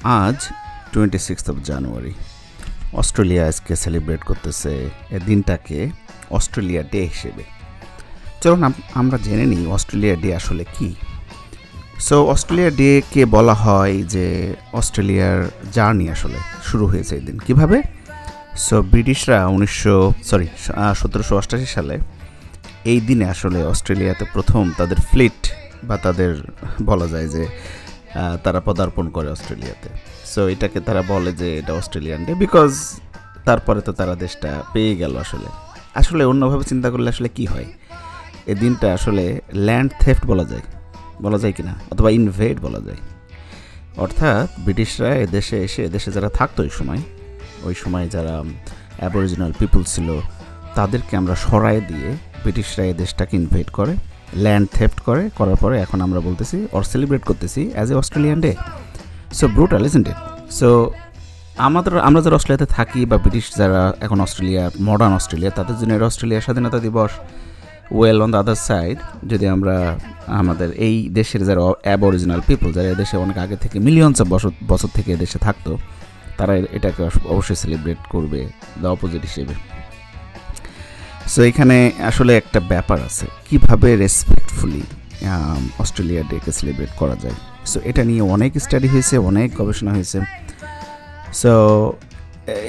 আজ 26 জানুয়ারি। অস্ট্রেলিয়া আজকে সেলিব্রেট করতেছে এই দিনটাকে অস্ট্রেলিয়া ডে হিসেবে। চলুন আমরা জেনে নিই অস্ট্রেলিয়া ডে আসলে কি। সো অস্ট্রেলিয়া ডেকে বলা হয় যে অস্ট্রেলিয়ার জার্নি আসলে শুরু হয়েছে এই দিন কীভাবে। সো ব্রিটিশরা 1788 সালে এই দিনে আসলে অস্ট্রেলিয়াতে প্রথম তাদের ফ্লিট বা তাদের বলা যায় যে তারা পদার্পণ করে অস্ট্রেলিয়াতে। সো এটাকে তারা বলে যে এটা অস্ট্রেলিয়ান ডে, বিকজ তারপরে তো তারা দেশটা পেয়ে গেল। আসলে অন্যভাবে চিন্তা করলে আসলে কি হয়, এই দিনটা আসলে ল্যান্ড থেফট বলা যায় কিনা, অথবা ইনভেড বলা যায়। অর্থাৎ ব্রিটিশরা এদেশে এসে এদেশে যারা থাকতো ওই সময় যারা অ্যাবরিজিনাল পিপল ছিল তাদেরকে আমরা সরায় দিয়ে ব্রিটিশরা এই দেশটাকে ইনভেড করে, ল্যান্ড থেফট করার পরে এখন আমরা বলতেছি অর সেলিব্রেট করতেছি as a Australian day. So brutal, isn't it? So আমরা যারা অস্ট্রেলিয়াতে থাকি বা ব্রিটিশ যারা এখন অস্ট্রেলিয়া, মডার্ন অস্ট্রেলিয়া, তাদের জন্য অস্ট্রেলিয়ার স্বাধীনতা দিবস। Well, on the other side যদি আমরা আমাদের এই দেশের যারা অ্যাবরিজিনাল পিপল, যারা এদেশে অনেক আগে থেকে মিলিয়নস অফ বছর থেকে এদেশে থাকতো, তারা এটাকে অবশ্যই সেলিব্রেট করবে দ্য অপোজিট হিসেবে। সো এখানে আসলে একটা ব্যাপার আছে কীভাবে রেসপেক্টফুলি অস্ট্রেলিয়া ডেকে সেলিব্রেট করা যায়। সো এটা নিয়ে অনেক স্টাডি হয়েছে, অনেক গবেষণা হয়েছে। সো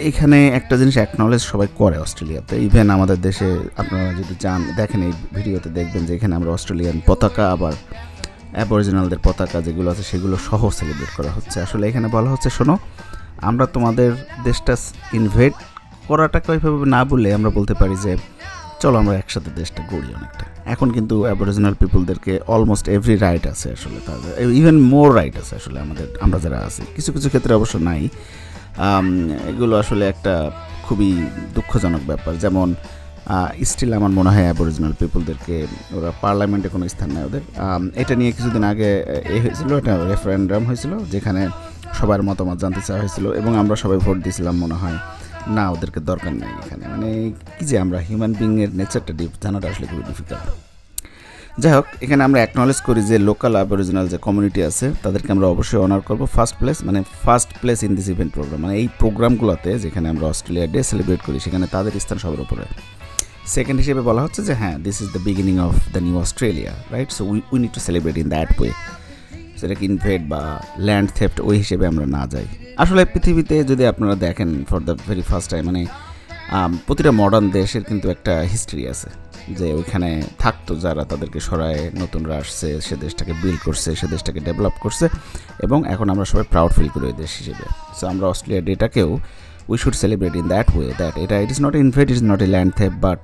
এখানে একটা জিনিস অ্যাকনলেজ সবাই করে অস্ট্রেলিয়াতে, ইভেন আমাদের দেশে আপনারা যদি দেখেন এই ভিডিওতে দেখবেন যে এখানে আমরা অস্ট্রেলিয়ান পতাকা আবার অ্যাবরিজিনালদের পতাকা যেগুলো আছে সেগুলো সহ সেলিব্রেট করা হচ্ছে। আসলে এখানে বলা হচ্ছে, শোনো, আমরা তোমাদের দেশটা ইনভেট করাটাকে ওইভাবে না বলে আমরা বলতে পারি যে চলো আমরা একসাথে দেশটা গড়ি অনেকটা। এখন কিন্তু অ্যাবরিজিনাল পিপলদেরকে অলমোস্ট এভরি রাইট আছে, আসলে তাদের ইভেন মোর রাইট আছে আসলে আমরা যারা আছি। কিছু কিছু ক্ষেত্রে অবশ্য নাই। এগুলো আসলে একটা খুবই দুঃখজনক ব্যাপার। যেমন স্টিল আমার মনে হয় অ্যাবরিজিনাল পিপলদেরকে ওরা পার্লামেন্টে কোনো স্থান নেয় ওদের। এটা নিয়ে কিছুদিন আগে হয়েছিল, এটা রেফারেন্ডাম হয়েছিল যেখানে সবার মতামত জানতে চাওয়া হয়েছিল এবং আমরা সবাই ভোট দিয়েছিলাম মনে হয় না, ওদেরকে দরকার নেই এখানে। মানে কি যে আমরা হিউম্যান বিংয়ের নেচারটা জানাটা আসলে খুবই ডিফিকাল্ট। যাই হোক, এখানে আমরা অ্যাকনলেজ করি যে লোকাল অ্যাবরিজিনাল যে কমিউনিটি আছে তাদেরকে আমরা অবশ্যই অনার করবো। First place in this event programme, মানে এই প্রোগ্রামগুলোতে যেখানে আমরা অস্ট্রেলিয়া ডে সেলিব্রেট করি সেখানে তাদের স্থান সবার উপরে। সেকেন্ড হিসেবে বলা হচ্ছে যে হ্যাঁ, this is the beginning of the new Australia, right? So we need to celebrate in that way. সেটাকে ইনভেড বা ল্যান্ড থেফট ওই হিসেবে আমরা না যাই। আসলে পৃথিবীতে যদি আপনারা দেখেন for the very first time, মানে প্রতিটা মডার্ন দেশের কিন্তু একটা হিস্ট্রি আছে যে ওইখানে থাকতো যারা, তাদেরকে সরায় নতুনরা আসছে, সে দেশটাকে বিল্ড করছে, সে দেশটাকে ডেভেলপ করছে এবং এখন আমরা সবাই প্রাউড ফিল করি ওই দেশ হিসেবে। সো আমরা অস্ট্রেলিয়া ডেটাকেও we should celebrate in that way, that it is not invade, it is not a land theft, but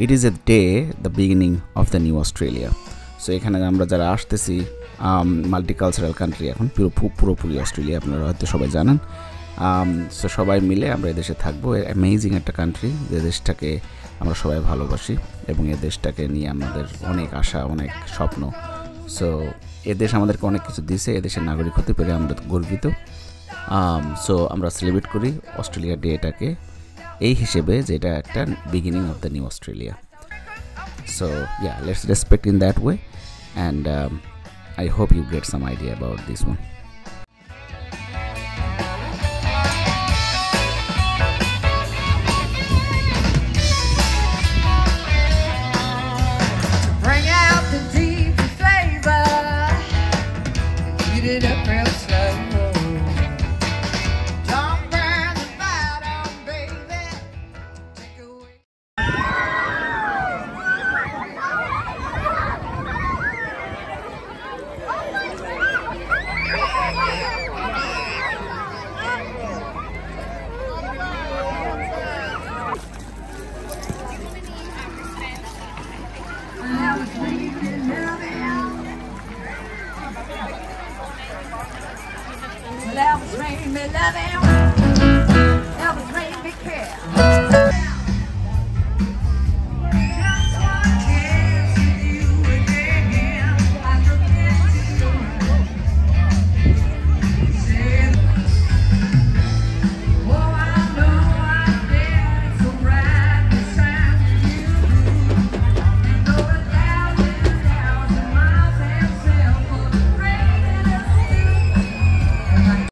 it is a day, the beginning of the new Australia. So এখানে আমরা যারা আসতেছি, multicultural country এখন পুরোপুরি Australia, আপনারা হয়তো সবাই জানেন। সো সবাই মিলে আমরা এদেশে থাকবো। অ্যামেজিং একটা কান্ট্রি, যে দেশটাকে আমরা সবাই ভালোবাসি এবং এ দেশটাকে নিয়ে আমাদের অনেক আশা, অনেক স্বপ্ন। সো এদেশ আমাদেরকে অনেক কিছু দিয়েছে, এদেশের নাগরিক হতে পেরে আমরা গর্বিত। সো আমরা সেলিব্রেট করি অস্ট্রেলিয়া ডেটাকে এই হিসেবে যে এটা একটা beginning of the new Australia. So let's respect in that way, and I hope you get some idea about this one.